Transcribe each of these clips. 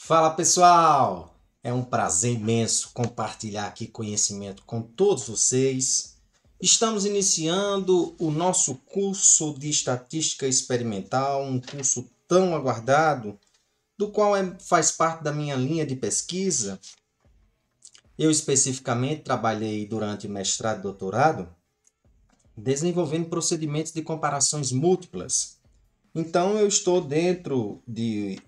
Fala pessoal! É um prazer imenso compartilhar aqui conhecimento com todos vocês. Estamos iniciando o nosso curso de Estatística Experimental, um curso tão aguardado, do qual faz parte da minha linha de pesquisa. Eu especificamente trabalhei durante o mestrado e doutorado desenvolvendo procedimentos de comparações múltiplas. Então eu estou dentro de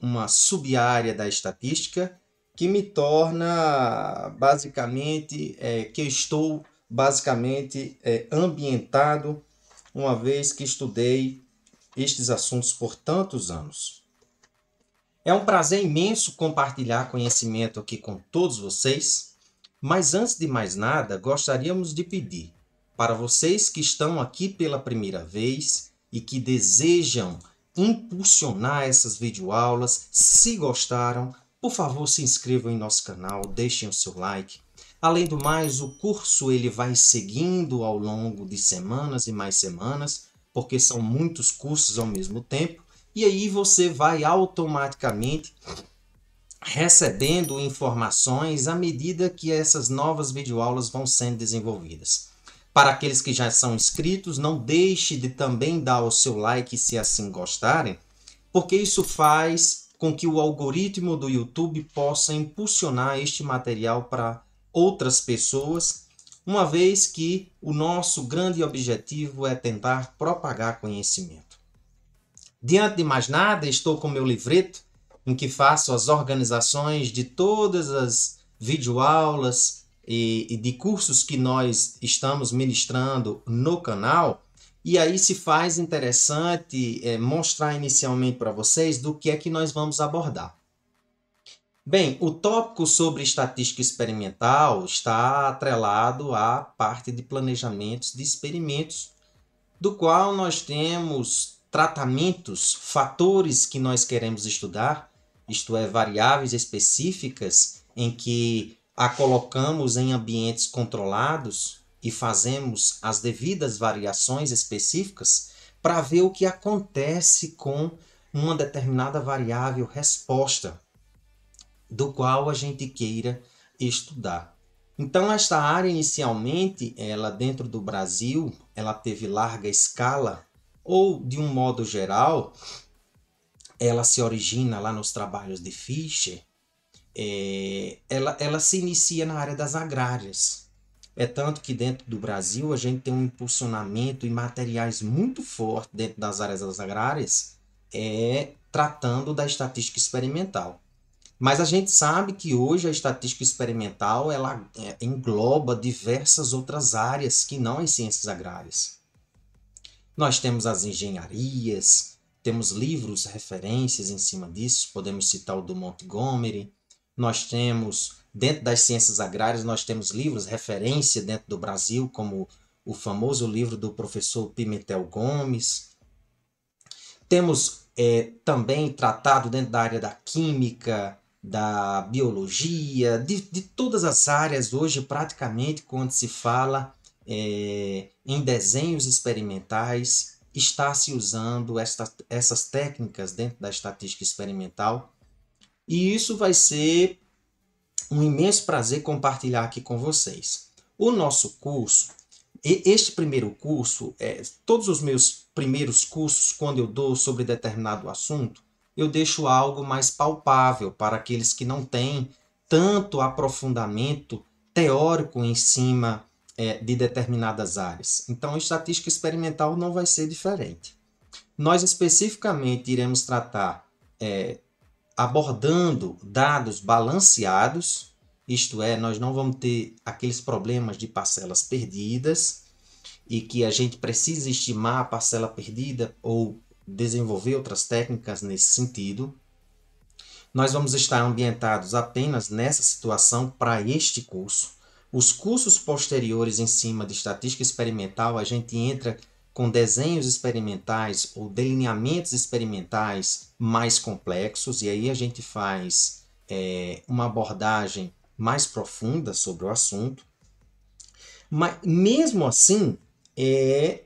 uma sub-área da estatística que me torna basicamente que eu estou basicamente ambientado, uma vez que estudei estes assuntos por tantos anos. É um prazer imenso compartilhar conhecimento aqui com todos vocês, mas antes de mais nada, gostaríamos de pedir para vocês que estão aqui pela primeira vez e que desejam impulsionar essas videoaulas, se gostaram, por favor se inscrevam em nosso canal, deixem o seu like. Além do mais, o curso ele vai seguindo ao longo de semanas e mais semanas, porque são muitos cursos ao mesmo tempo, e aí você vai automaticamente recebendo informações à medida que essas novas videoaulas vão sendo desenvolvidas. Para aqueles que já são inscritos, não deixe de também dar o seu like se assim gostarem, porque isso faz com que o algoritmo do YouTube possa impulsionar este material para outras pessoas, uma vez que o nosso grande objetivo é tentar propagar conhecimento. Diante de mais nada, estou com meu livreto, em que faço as organizações de todas as videoaulas e de cursos que nós estamos ministrando no canal. E aí se faz interessante mostrar inicialmente para vocês do que é que nós vamos abordar. Bem, o tópico sobre estatística experimental está atrelado à parte de planejamentos de experimentos, do qual nós temos tratamentos, fatores que nós queremos estudar, isto é, variáveis específicas em que a colocamos em ambientes controlados e fazemos as devidas variações específicas para ver o que acontece com uma determinada variável resposta, do qual a gente queira estudar. Então, esta área inicialmente, ela dentro do Brasil, ela teve larga escala, ou de um modo geral, ela se origina lá nos trabalhos de Fischer, ela se inicia na área das agrárias. É tanto que dentro do Brasil a gente tem um impulsionamento em materiais muito forte dentro das áreas das agrárias, tratando da estatística experimental. Mas a gente sabe que hoje a estatística experimental ela engloba diversas outras áreas que não as ciências agrárias. Nós temos as engenharias, temos livros, referências em cima disso, podemos citar o do Montgomery. Nós temos, dentro das ciências agrárias, nós temos livros, referência dentro do Brasil, como o famoso livro do professor Pimentel Gomes. Temos também tratado dentro da área da química, da biologia, de todas as áreas hoje, praticamente, quando se fala em desenhos experimentais, está se usando essas técnicas dentro da estatística experimental. E isso vai ser um imenso prazer compartilhar aqui com vocês. O nosso curso, este primeiro curso, todos os meus primeiros cursos, quando eu dou sobre determinado assunto, eu deixo algo mais palpável para aqueles que não têm tanto aprofundamento teórico em cima de determinadas áreas. Então, a estatística experimental não vai ser diferente. Nós especificamente iremos tratar abordando dados balanceados, isto é, nós não vamos ter aqueles problemas de parcelas perdidas e que a gente precisa estimar a parcela perdida ou desenvolver outras técnicas nesse sentido. Nós vamos estar ambientados apenas nessa situação para este curso. Os cursos posteriores em cima de estatística experimental, a gente entra com desenhos experimentais ou delineamentos experimentais mais complexos, e aí a gente faz uma abordagem mais profunda sobre o assunto. Mas mesmo assim,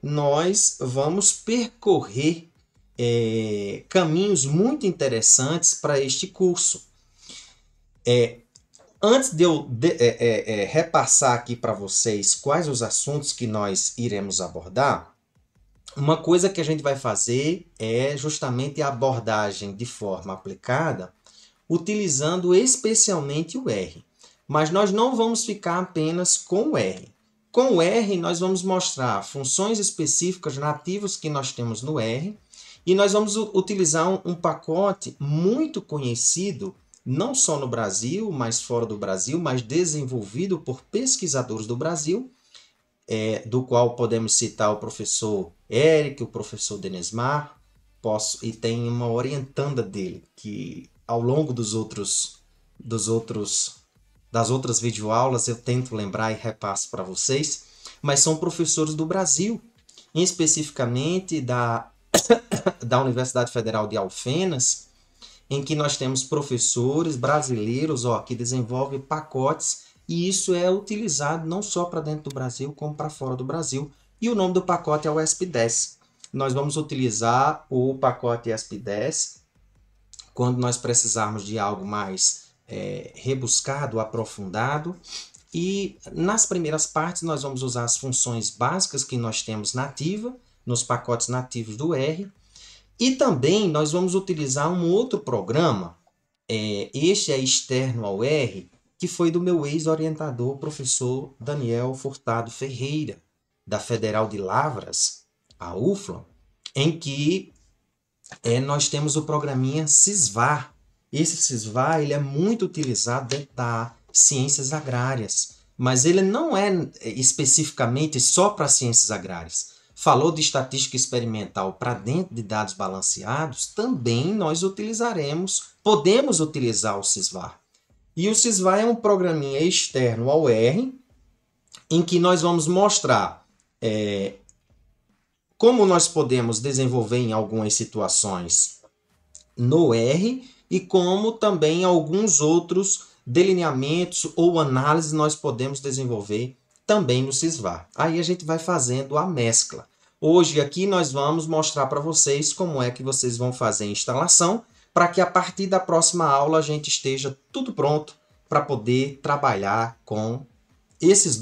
nós vamos percorrer caminhos muito interessantes para este curso. Antes de eu repassar aqui para vocês quais os assuntos que nós iremos abordar, uma coisa que a gente vai fazer é justamente a abordagem de forma aplicada, utilizando especialmente o R. Mas nós não vamos ficar apenas com o R. Com o R, nós vamos mostrar funções específicas nativas que nós temos no R, e nós vamos utilizar um pacote muito conhecido, não só no Brasil, mas fora do Brasil, mas desenvolvido por pesquisadores do Brasil, do qual podemos citar o professor Eric, o professor Denismar, e tem uma orientanda dele, que ao longo das outras videoaulas eu tento lembrar e repasso para vocês, mas são professores do Brasil, especificamente da Universidade Federal de Alfenas, em que nós temos professores brasileiros que desenvolvem pacotes, e isso é utilizado não só para dentro do Brasil, como para fora do Brasil. E o nome do pacote é o ESP-10. Nós vamos utilizar o pacote ESP-10 quando nós precisarmos de algo mais rebuscado, aprofundado. E nas primeiras partes nós vamos usar as funções básicas que nós temos nativa, nos pacotes nativos do R. E também nós vamos utilizar um outro programa, este é externo ao R, que foi do meu ex-orientador, professor Daniel Furtado Ferreira, da Federal de Lavras, a UFLA, em que nós temos o programinha SISVAR. Esse SISVAR ele é muito utilizado dentro das ciências agrárias, mas ele não é especificamente só para ciências agrárias. Falou de estatística experimental para dentro de dados balanceados, também nós podemos utilizar o SISVAR. E o SISVAR é um programinha externo ao R, em que nós vamos mostrar como nós podemos desenvolver em algumas situações no R e como também alguns outros delineamentos ou análises nós podemos desenvolver também no SISVAR. Aí a gente vai fazendo a mescla. Hoje aqui nós vamos mostrar para vocês como é que vocês vão fazer a instalação, para que a partir da próxima aula a gente esteja tudo pronto para poder trabalhar com essas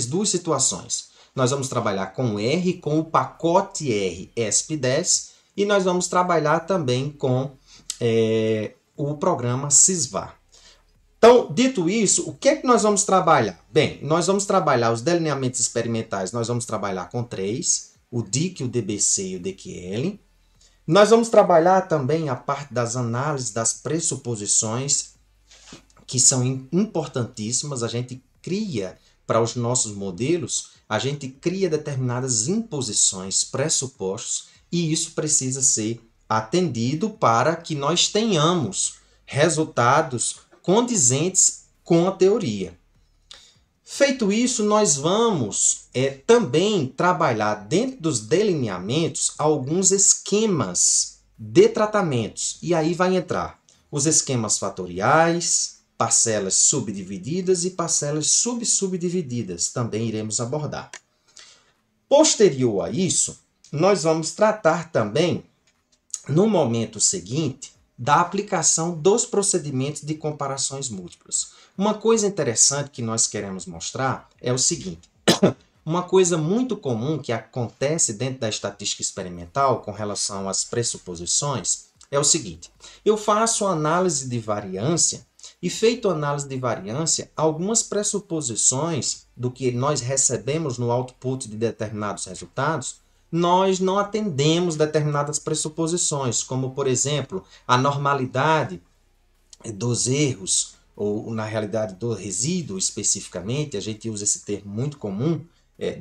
duas situações. Nós vamos trabalhar com R, com o pacote R ESP-10, e nós vamos trabalhar também com o programa SISVAR. Então, dito isso, o que é que nós vamos trabalhar? Bem, nós vamos trabalhar os delineamentos experimentais, nós vamos trabalhar com 3, o DIC, o DBC e o DQL. Nós vamos trabalhar também a parte das análises das pressuposições, que são importantíssimas. A gente cria, para os nossos modelos, a gente cria determinadas imposições, pressupostos, e isso precisa ser atendido para que nós tenhamos resultados condizentes com a teoria. Feito isso, nós vamos também trabalhar dentro dos delineamentos alguns esquemas de tratamentos. E aí vai entrar os esquemas fatoriais, parcelas subdivididas e parcelas subsubdivididas. Também iremos abordar. Posterior a isso, nós vamos tratar também, no momento seguinte, da aplicação dos procedimentos de comparações múltiplas. Uma coisa interessante que nós queremos mostrar é o seguinte: uma coisa muito comum que acontece dentro da estatística experimental com relação às pressuposições é o seguinte: eu faço análise de variância e, feito análise de variância, algumas pressuposições do que nós recebemos no output de determinados resultados, nós não atendemos determinadas pressuposições, como, por exemplo, a normalidade dos erros, ou na realidade do resíduo especificamente, a gente usa esse termo muito comum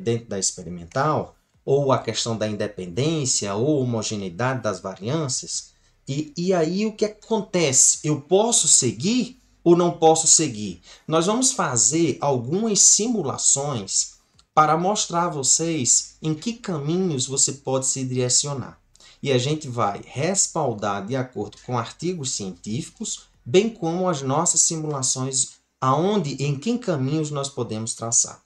dentro da experimental, ou a questão da independência ou homogeneidade das variâncias. E aí o que acontece? Eu posso seguir ou não posso seguir? Nós vamos fazer algumas simulações para mostrar a vocês em que caminhos você pode se direcionar. E a gente vai respaldar de acordo com artigos científicos, bem como as nossas simulações, em que caminhos nós podemos traçar.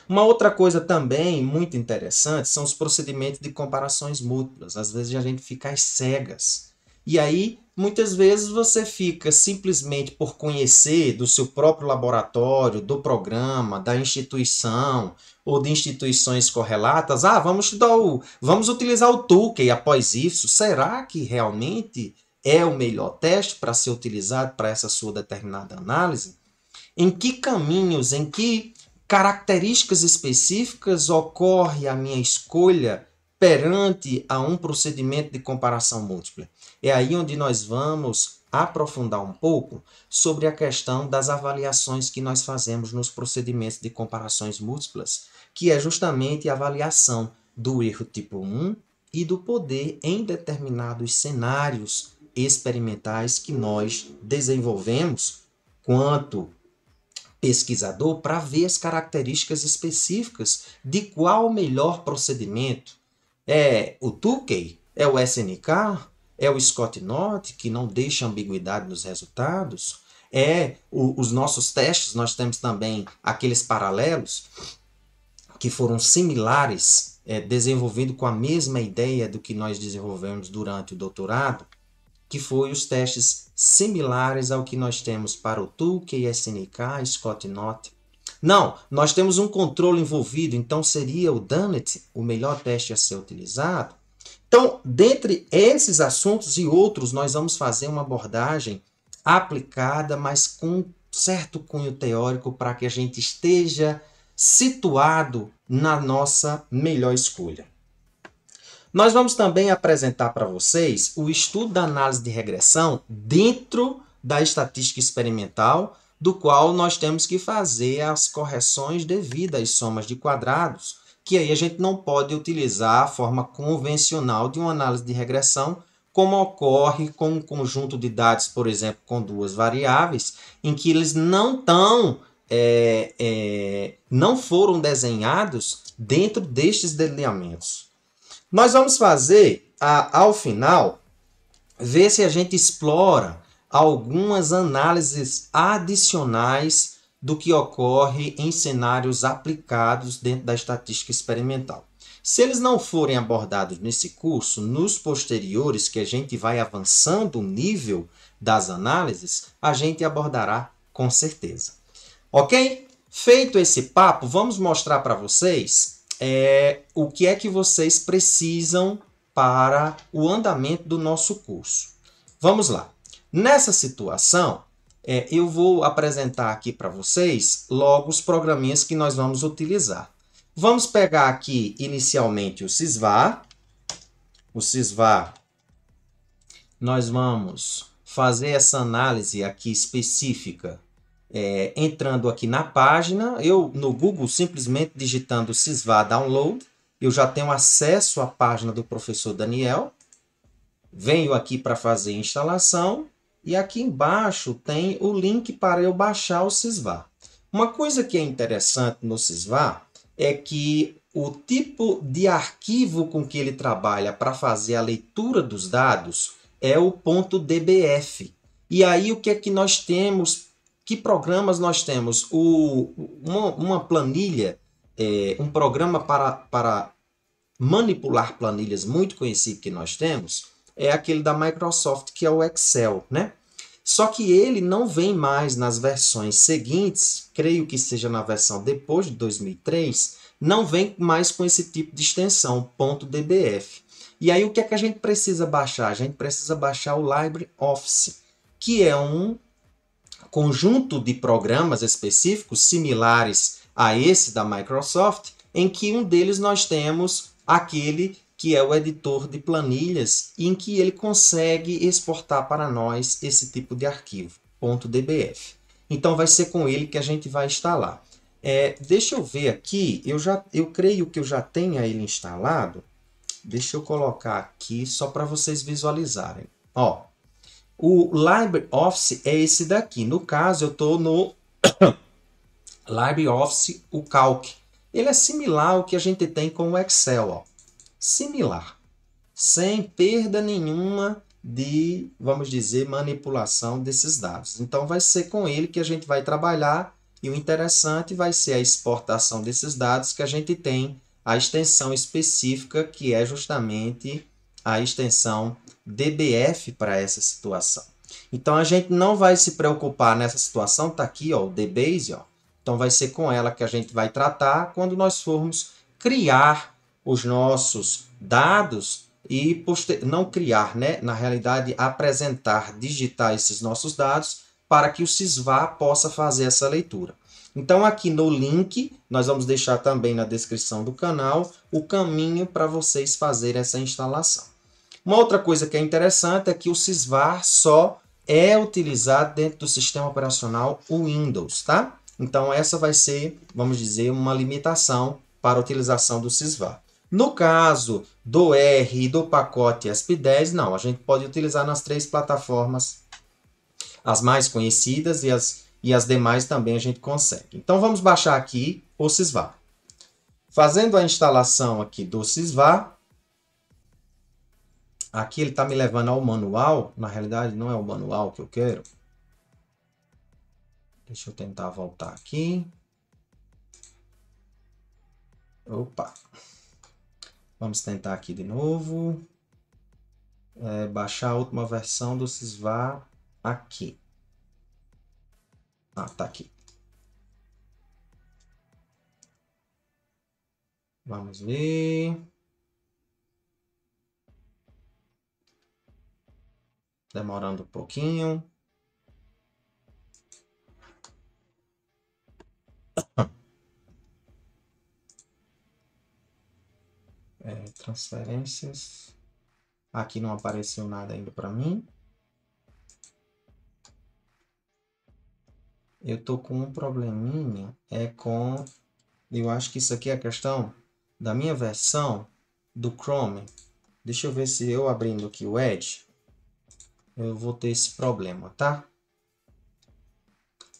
Uma outra coisa também muito interessante são os procedimentos de comparações múltiplas. Às vezes a gente fica às cegas. E aí, muitas vezes você fica simplesmente por conhecer do seu próprio laboratório, do programa, da instituição ou de instituições correlatas. Ah, vamos utilizar o Tukey após isso. Será que realmente é o melhor teste para ser utilizado para essa sua determinada análise? Em que caminhos, em que características específicas ocorre a minha escolha perante a um procedimento de comparação múltipla? É aí onde nós vamos aprofundar um pouco sobre a questão das avaliações que nós fazemos nos procedimentos de comparações múltiplas, que é justamente a avaliação do erro tipo 1 e do poder em determinados cenários experimentais que nós desenvolvemos quanto pesquisador para ver as características específicas de qual o melhor procedimento. É o Tukey? É o SNK? É o Scott-Knott, que não deixa ambiguidade nos resultados? Os nossos testes, nós temos também aqueles paralelos que foram similares, desenvolvidos com a mesma ideia do que nós desenvolvemos durante o doutorado, que foi os testes similares ao que nós temos para o Tukey, SNK, Scott-Knott. Não, nós temos um controle envolvido, então seria o Dunnett o melhor teste a ser utilizado? Então, dentre esses assuntos e outros, nós vamos fazer uma abordagem aplicada, mas com certo cunho teórico, para que a gente esteja situado na nossa melhor escolha. Nós vamos também apresentar para vocês o estudo da análise de regressão dentro da estatística experimental, do qual nós temos que fazer as correções devidas às somas de quadrados, que aí a gente não pode utilizar a forma convencional de uma análise de regressão, como ocorre com um conjunto de dados, por exemplo, com duas variáveis, em que eles não foram desenhados dentro destes delineamentos. Nós vamos fazer, ao final, ver se a gente explora algumas análises adicionais do que ocorre em cenários aplicados dentro da estatística experimental. Se eles não forem abordados nesse curso, nos posteriores, que a gente vai avançando o nível das análises, a gente abordará com certeza. Ok? Feito esse papo, vamos mostrar para vocês o que é que vocês precisam para o andamento do nosso curso. Vamos lá. Nessa situação, eu vou apresentar aqui para vocês logo os programinhas que nós vamos utilizar. Vamos pegar aqui inicialmente o Sysvar. O Sysvar, nós vamos fazer essa análise aqui específica entrando aqui na página. Eu, no Google, simplesmente digitando Sysvar Download, eu já tenho acesso à página do professor Daniel. Venho aqui para fazer a instalação e aqui embaixo tem o link para eu baixar o Sysvar. Uma coisa que é interessante no Sysvar é que o tipo de arquivo com que ele trabalha para fazer a leitura dos dados é o .dbf. E aí o que é que nós temos? Que programas nós temos? Uma planilha, um programa para manipular planilhas muito conhecido que nós temos, é aquele da Microsoft, que é o Excel, né? Só que ele não vem mais nas versões seguintes, creio que seja na versão depois de 2003, não vem mais com esse tipo de extensão, .dbf. E aí o que é que a gente precisa baixar? A gente precisa baixar o LibreOffice, que é um conjunto de programas específicos similares a esse da Microsoft, em que um deles nós temos aquele que é o editor de planilhas, em que ele consegue exportar para nós esse tipo de arquivo, .dbf. Então vai ser com ele que a gente vai instalar. Deixa eu ver aqui, eu creio que eu já tenha ele instalado. Deixa eu colocar aqui só para vocês visualizarem. Ó, o LibreOffice é esse daqui. No caso, eu estou no LibreOffice, o Calc. Ele é similar ao que a gente tem com o Excel. Ó. Similar. Sem perda nenhuma de, vamos dizer, manipulação desses dados. Então, vai ser com ele que a gente vai trabalhar E o interessante vai ser a exportação desses dados, que a gente tem a extensão específica, que é justamente a extensão DBF para essa situação. Então, a gente não vai se preocupar nessa situação, está aqui ó, o DBase, ó. Então, vai ser com ela que a gente vai tratar quando nós formos criar os nossos dados e não criar, né? Na realidade, apresentar, digitar esses nossos dados para que o Sysvar possa fazer essa leitura. Então, aqui no link, nós vamos deixar também na descrição do canal o caminho para vocês fazerem essa instalação. Uma outra coisa que é interessante é que o Sysvar só é utilizado dentro do sistema operacional Windows, tá? Então, essa vai ser, vamos dizer, uma limitação para a utilização do Sysvar. No caso do R e do pacote ESP10, não, a gente pode utilizar nas 3 plataformas, as mais conhecidas e as demais também a gente consegue. Então, vamos baixar aqui o Sysvar. Fazendo a instalação aqui do Sysvar, aqui ele está me levando ao manual, na realidade não é o manual que eu quero. Deixa eu tentar voltar aqui. Opa! Vamos tentar aqui de novo. Baixar a última versão do Sysvar aqui. Ah, tá aqui. Vamos ver. Demorando um pouquinho. Transferências. Aqui não apareceu nada ainda para mim. Eu tô com um probleminha, eu acho que isso aqui é a questão da minha versão do Chrome. Deixa eu ver se eu abrindo aqui o Edge, eu vou ter esse problema, tá?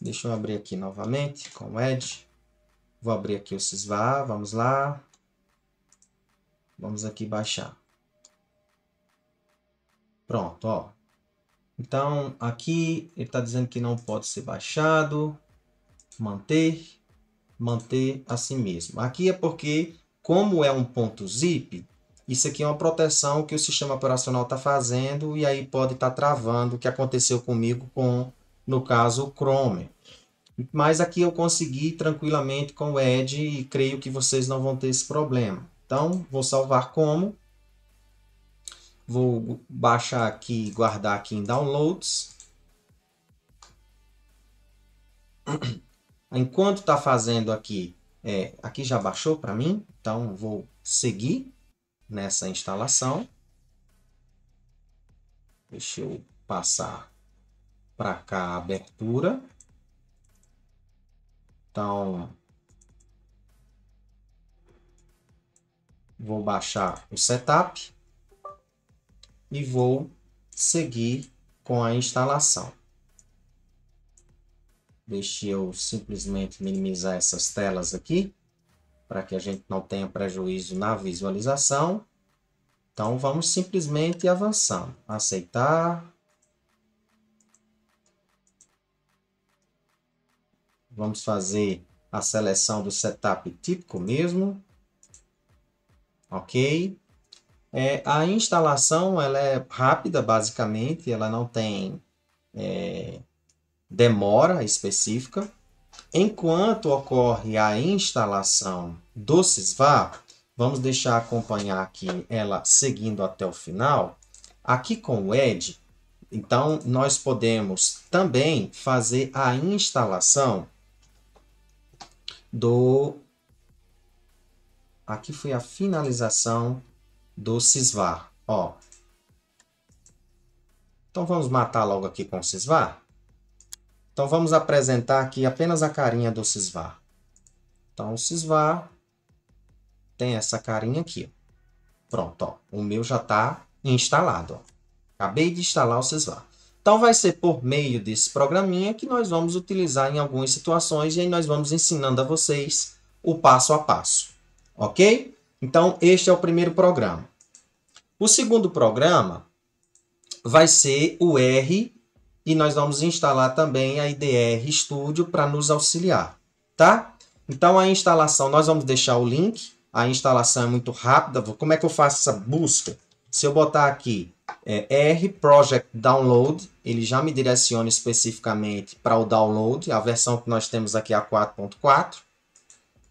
Deixa eu abrir aqui novamente com o Edge. Vou abrir aqui o Sysvar, vamos lá. Vamos aqui baixar. Pronto, ó. Então, aqui ele está dizendo que não pode ser baixado. Manter assim mesmo. Aqui é porque, como é um ponto zip, isso aqui é uma proteção que o sistema operacional está fazendo e aí pode estar travando, o que aconteceu comigo com, no caso, o Chrome. Mas aqui eu consegui tranquilamente com o Edge e creio que vocês não vão ter esse problema. Então, vou salvar como. Vou baixar aqui e guardar aqui em Downloads. Enquanto está fazendo aqui, aqui já baixou para mim, então vou seguir nessa instalação. Deixa eu passar para cá a abertura. Então, vou baixar o setup e vou seguir com a instalação. Deixa eu simplesmente minimizar essas telas aqui, para que a gente não tenha prejuízo na visualização. Então, vamos simplesmente avançando. Aceitar. Vamos fazer a seleção do setup típico mesmo. Ok. A instalação ela é rápida, basicamente. Ela não tem demora específica. Enquanto ocorre a instalação do Sysvar, vamos deixar acompanhar aqui ela seguindo até o final. Aqui com o Edge, então nós podemos também fazer a instalação do... Aqui foi a finalização do Sysvar. Ó. Então vamos matar logo aqui com o Sysvar. Então, vamos apresentar aqui apenas a carinha do Sysvar. Então, o Sysvar tem essa carinha aqui. Pronto, ó. O meu já está instalado. Ó. Acabei de instalar o Sysvar. Então, vai ser por meio desse programinha que nós vamos utilizar em algumas situações e aí nós vamos ensinando a vocês o passo a passo. Ok? Então, este é o primeiro programa. O segundo programa vai ser o R e nós vamos instalar também a IDE Studio para nos auxiliar, tá? Então, a instalação, nós vamos deixar o link. A instalação é muito rápida. Como é que eu faço essa busca? Se eu botar aqui R Project Download, ele já me direciona especificamente para o download. A versão que nós temos aqui é a 4.4.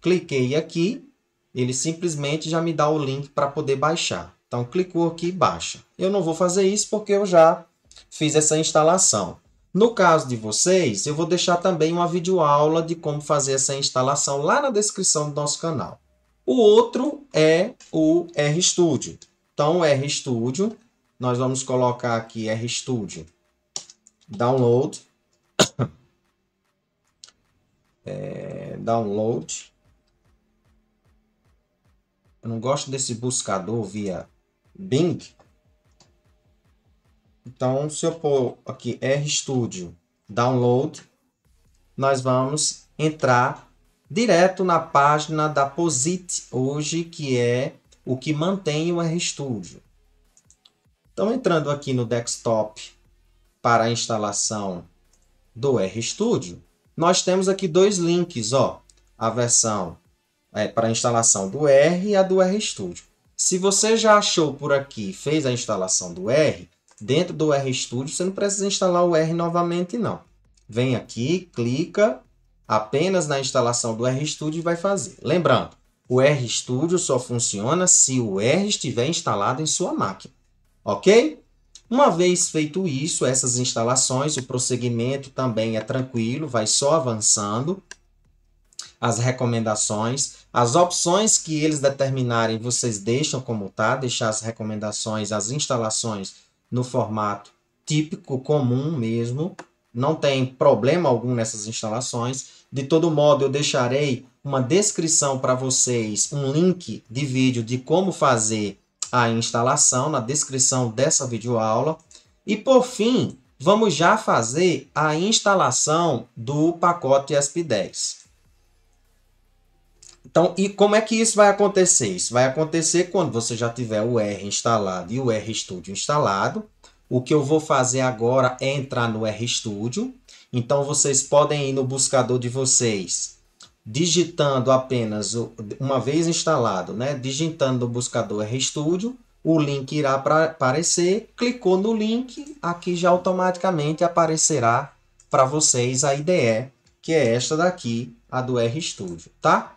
Cliquei aqui, ele simplesmente já me dá o link para poder baixar. Então, clicou aqui e baixa. Eu não vou fazer isso porque eu já fiz essa instalação. No caso de vocês, eu vou deixar também uma videoaula de como fazer essa instalação lá na descrição do nosso canal. O outro é o RStudio. Então, o RStudio, nós vamos colocar aqui RStudio Download. Download. Eu não gosto desse buscador via Bing. Então, se eu pôr aqui RStudio Download, nós vamos entrar direto na página da POSIT hoje, que é o que mantém o RStudio. Então, entrando aqui no desktop para a instalação do RStudio, nós temos aqui dois links, ó, a versão para a instalação do R e a do RStudio. Se você já achou por aqui, fez a instalação do R, dentro do RStudio você não precisa instalar o R novamente, não. Vem aqui, clica apenas na instalação do RStudio e vai fazer. Lembrando, o RStudio só funciona se o R estiver instalado em sua máquina, ok? Uma vez feito isso, essas instalações, o prosseguimento também é tranquilo, vai só avançando. As recomendações, as opções que eles determinarem, vocês deixam como tá, deixar as recomendações, as instalações no formato típico, comum mesmo. Não tem problema algum nessas instalações. De todo modo, eu deixarei uma descrição para vocês, um link de vídeo de como fazer a instalação na descrição dessa videoaula. E por fim, vamos já fazer a instalação do pacote ESP10. Então, e como é que isso vai acontecer? Isso vai acontecer quando você já tiver o R instalado e o RStudio instalado. O que eu vou fazer agora é entrar no RStudio. Então, vocês podem ir no buscador de vocês, digitando apenas, uma vez instalado, né? Digitando no buscador RStudio, o link irá aparecer. Clicou no link, aqui já automaticamente aparecerá para vocês a IDE, que é esta daqui, a do RStudio, tá?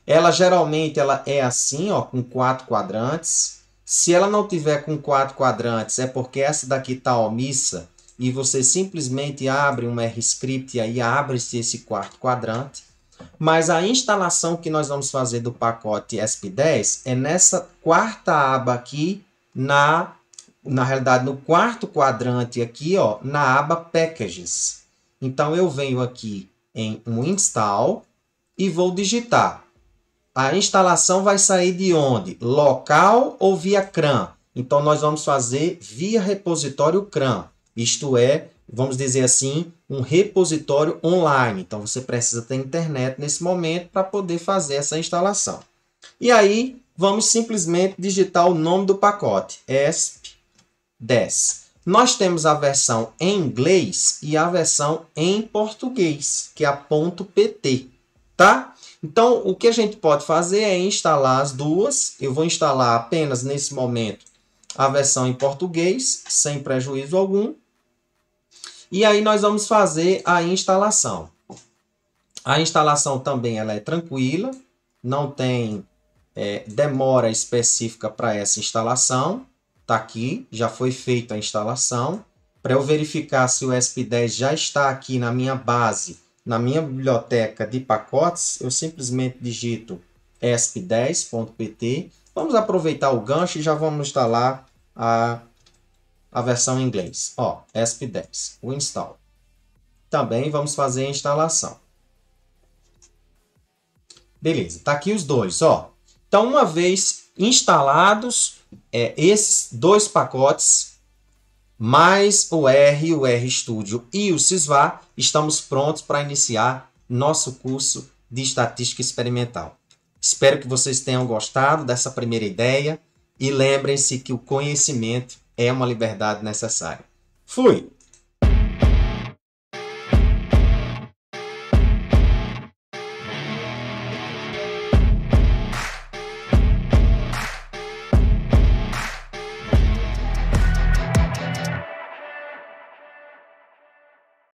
Ela geralmente é assim, ó, com 4 quadrantes. Se ela não tiver com 4 quadrantes, é porque essa daqui está omissa e você simplesmente abre um RScript e aí abre-se esse quarto quadrante. Mas a instalação que nós vamos fazer do pacote ESP10 é nessa quarta aba aqui, na realidade no quarto quadrante aqui, ó, na aba Packages. Então eu venho aqui em um Install e vou digitar. A instalação vai sair de onde? Local ou via CRAN? Então, nós vamos fazer via repositório CRAN. Isto é, vamos dizer assim, um repositório online. Então, você precisa ter internet nesse momento para poder fazer essa instalação. E aí, vamos simplesmente digitar o nome do pacote, ESP10. Nós temos a versão em inglês e a versão em português, que é a .pt, tá? Então, o que a gente pode fazer é instalar as duas. Eu vou instalar apenas nesse momento a versão em português, sem prejuízo algum. E aí nós vamos fazer a instalação. A instalação também ela é tranquila, não tem demora específica para essa instalação. Está aqui, já foi feita a instalação. Para eu verificar se o ESP10 já está aqui na minha base, na minha biblioteca de pacotes, eu simplesmente digito esp10.pt. Vamos aproveitar o gancho e já vamos instalar a versão em inglês. Ó, ESP10, o install. Também vamos fazer a instalação. Beleza, tá aqui os dois, ó. Então, uma vez instalados esses dois pacotes, mais o R, o RStudio e o Sysvá, estamos prontos para iniciar nosso curso de Estatística Experimental. Espero que vocês tenham gostado dessa primeira ideia e lembrem-se que o conhecimento é uma liberdade necessária. Fui!